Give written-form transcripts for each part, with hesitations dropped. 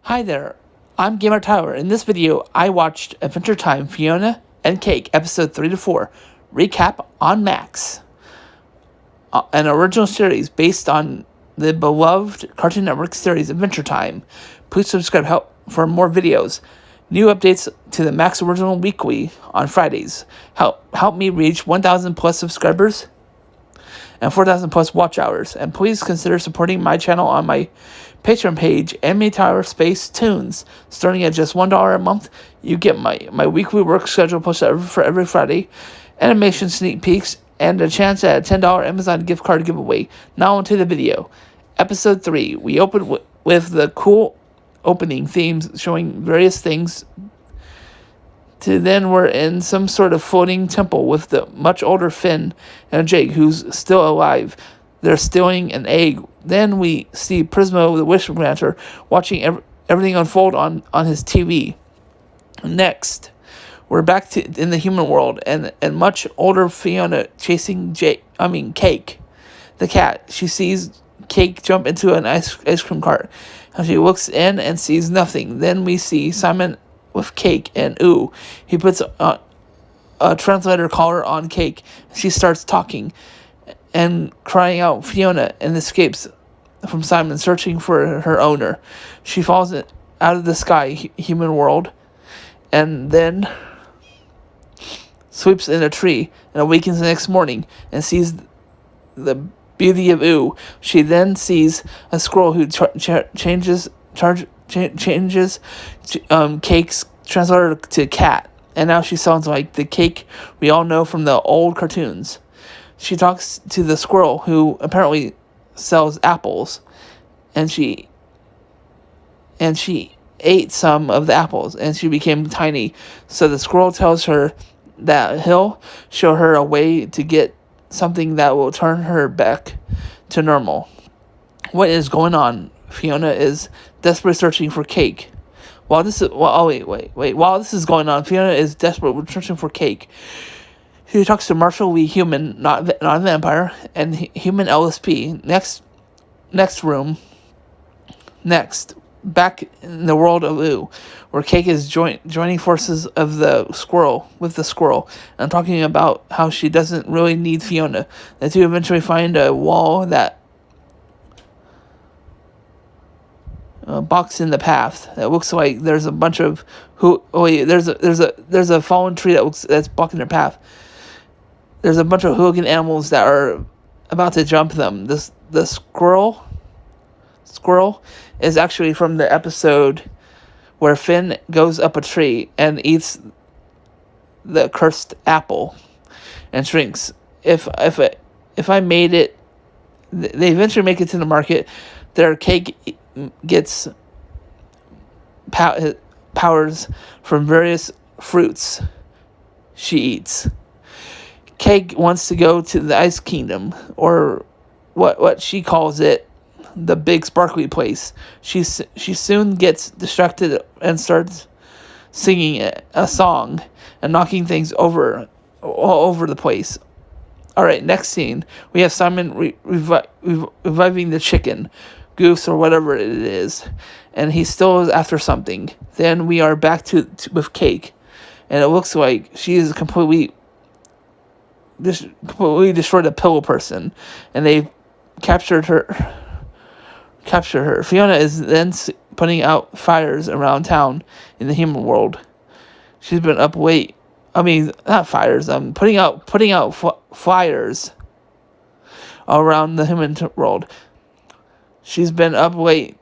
Hi there, I'm AnimeTyler. In this video, I watched Adventure Time Fionna and Cake episode 3 to 4 recap on Max, an original series based on the beloved Cartoon Network series Adventure Time. Please subscribe for more videos. New updates to the Max original weekly on Fridays. Help me reach 1,000 plus subscribers and 4,000 plus watch hours. And please consider supporting my channel on my Patreon page, AnimeTyler space toons. Starting at just $1 a month, you get my weekly work schedule posted for every Friday, animation sneak peeks, and a chance at a $10 Amazon gift card giveaway. Now onto the video. Episode 3. We open with the cool opening themes showing various things. Then we're in some sort of floating temple with the much older Finn and Jake, who's still alive. They're stealing an egg. Then we see Prismo, the wish granter, watching everything unfold on his TV. Next, we're back in the human world, and much older Fionna chasing Cake, the cat. She sees Cake jump into an ice cream cart, and she looks in and sees nothing. Then we see Simon with Cake, and he puts a translator collar on Cake. She starts talking and crying out Fionna, and escapes from Simon, searching for her owner. She falls out of the sky, human world, and then sweeps in a tree and awakens the next morning and sees the beauty of She then sees a squirrel who changes Cake's translator to cat, and now she sounds like the Cake we all know from the old cartoons. She talks to the squirrel, who apparently sells apples, and she ate some of the apples, and she became tiny. So the squirrel tells her that he'll show her a way to get something that will turn her back to normal. What is going on? Fionna is desperately searching for Cake. While this is While this is going on, Fionna is desperately searching for Cake. She talks to Marshall Lee Human, not a vampire, and Human LSP. Next, back in the world of where Cake is joining forces of the squirrel, and talking about how she doesn't really need Fionna. The two eventually find a wall that box in the path that looks like there's a bunch of there's a fallen tree that's blocking their path. There's a bunch of hooligan animals that are about to jump them. The squirrel is actually from the episode where Finn goes up a tree and eats the cursed apple and shrinks. If I made it, they eventually make it to the market. Their Cake gets powers from various fruits she eats. Cake wants to go to the Ice Kingdom, or what she calls it, the big sparkly place. She soon gets distracted and starts singing a song and knocking things all over the place. All right, next scene, we have Simon reviving the chicken, goose, or whatever it is, and he still is after something. Then we are back with Cake, and it looks like she is completely destroyed a pillow person, and they captured her. Fionna is then putting out fires around town in the human world. She's been up late. Not fires. Putting out flyers around the human world. She's been up late.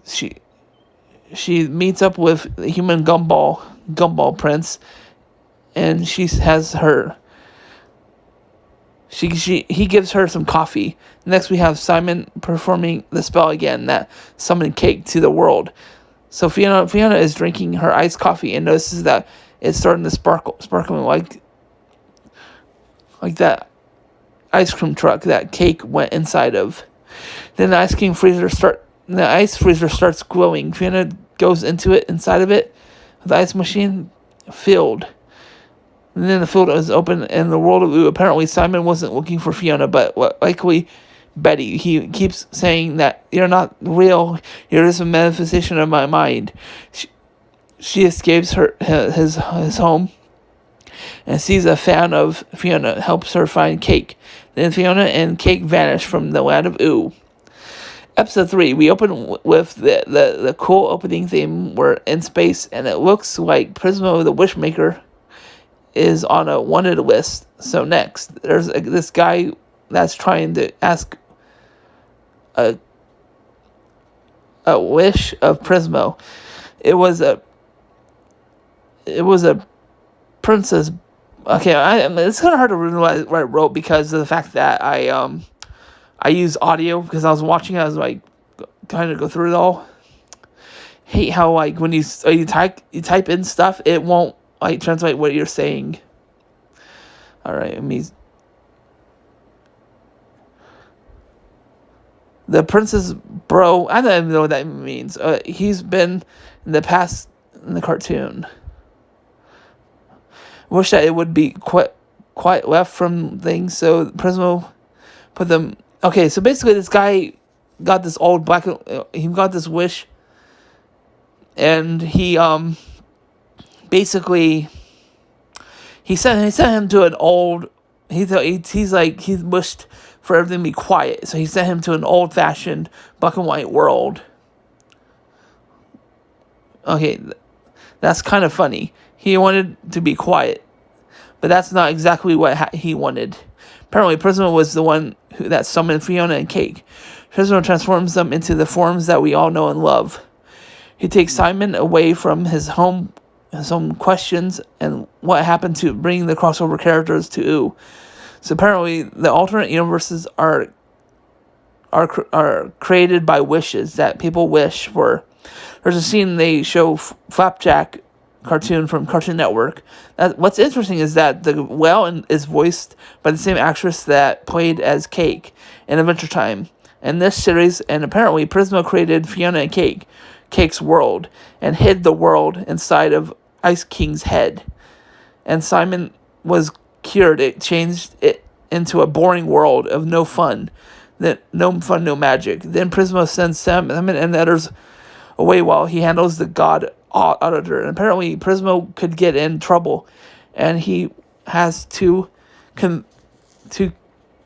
She meets up with the human gumball prince, and he gives her some coffee. Next, we have Simon performing the spell again that summoned Cake to the world. So Fionna is drinking her iced coffee and notices that it's starting to sparkling like that ice cream truck that Cake went inside of. Then the ice freezer starts glowing. Fionna goes inside of it. The ice machine filled. And then the field is open in the world of apparently Simon wasn't looking for Fionna, but what likely Betty. He keeps saying that you're not real. You're just a manifestation of my mind. She escapes his home and sees a fan of Fionna, helps her find Cake. Then Fionna and Cake vanish from the land of Ooh. Episode 3, we open with the cool opening theme. We're in space, and it looks like Prismo the Wishmaker is on a wanted list. So next, there's this guy that's trying to ask a wish of Prismo. It was a princess. Okay, it's kind of hard to realize what I wrote because of the fact that I use audio because I was watching it. I was like trying to go through it all. Hate how like when you type in stuff, it won't like translate what you're saying. All right, I mean, the princess bro. I don't even know what that means. He's been in the past in the cartoon. Wish that it would be quite left from things. So Prismo put them. Okay, so basically this guy got this old he got this wish, and he basically he sent him to an old. He's wished for everything to be quiet, so he sent him to an old-fashioned black and white world. Okay, that's kind of funny. He wanted to be quiet, but that's not exactly what he wanted. Apparently, Prismo was the one that summoned Fionna and Cake. Prismo transforms them into the forms that we all know and love. He takes Simon away from his home questions and what happened to bring the crossover characters to Ooh. So apparently, the alternate universes are created by wishes that people wish for. There's a scene they show Flapjack cartoon from Cartoon Network. What's interesting is that the whale is voiced by the same actress that played as Cake in Adventure Time in this series, and apparently Prismo created Fionna and Cake's world, and hid the world inside of Ice King's head. And Simon was cured. It changed it into a boring world of no fun, no magic. Then Prismo sends Simon and the others away while he handles the god auditor. And apparently Prismo could get in trouble, and he has two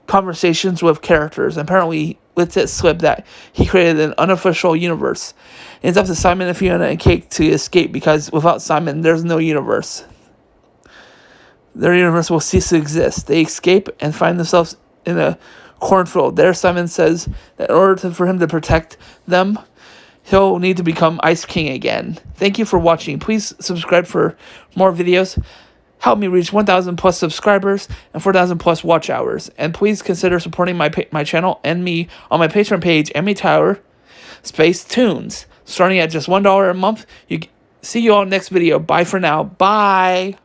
conversations with characters. And apparently lets it slip that he created an unofficial universe. It's up to Simon and Fionna and Cake to escape, because without Simon there's no universe. Their universe will cease to exist. They escape and find themselves in a cornfield. There Simon says that in order for him to protect them, he'll need to become Ice King again. Thank you for watching. Please subscribe for more videos. Help me reach 1,000 plus subscribers and 4,000 plus watch hours. And please consider supporting my channel and me on my Patreon page, AnimeTyler toons. Starting at just $1 a month. See you all next video. Bye for now. Bye.